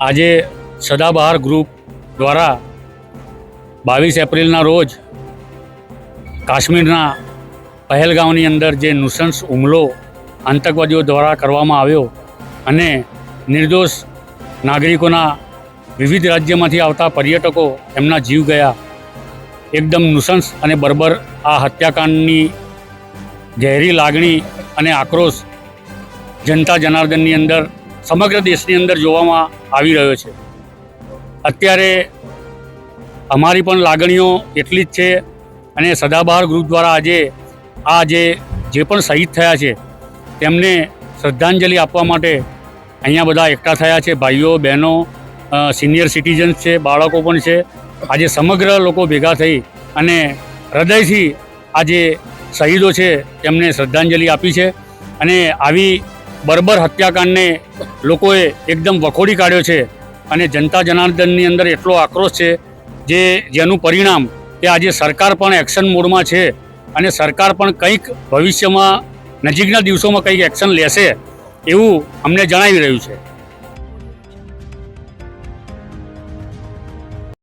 આજે સદાબહાર ગ્રુપ દ્વારા 22 એપ્રિલના રોજ કાશ્મીરના પહેલગામની અંદર જે નૃશંસ હુમલો આતંકવાદીઓ દ્વારા કરવામાં આવ્યો અને નિર્દોષ નાગરિકોના વિવિધ રાજ્યમાંથી આવતા પર્યટકો એમના જીવ ગયા, એકદમ નૃશંસ અને બર્બર આ હત્યાકાંડની ગહેરી લાગણી અને આક્રોશ જનતા જનાર્દનની અંદર સમગ્ર દેશની અંદર જોવામાં આવી રહ્યો છે. અત્યારે અમારી પણ લાગણીઓ એટલી જ છે અને સદાબહાર ગ્રુપ દ્વારા આજે આ જે પણ શહીદ થયા છે તેમને શ્રદ્ધાંજલિ આપવા માટે અહીંયા બધા એકઠા થયા છે. ભાઈઓ, બહેનો, સિનિયર સિટીઝન્સ છે, બાળકો પણ છે. આજે સમગ્ર લોકો ભેગા થઈ અને હૃદયથી આ જે શહીદો છે તેમને શ્રદ્ધાંજલિ આપી છે અને આવી બર્બર હત્યાકાંડને લોકોએ એકદમ વખોડી કાઢ્યો છે અને જનતા જનાર્દનની અંદર એટલો આક્રોશ છે જેનું પરિણામ કે આજે સરકાર પણ એક્શન મોડમાં છે અને સરકાર પણ કંઈક ભવિષ્યમાં નજીકના દિવસોમાં કંઈક એક્શન લેશે એવું અમને જણાવી રહ્યું છે.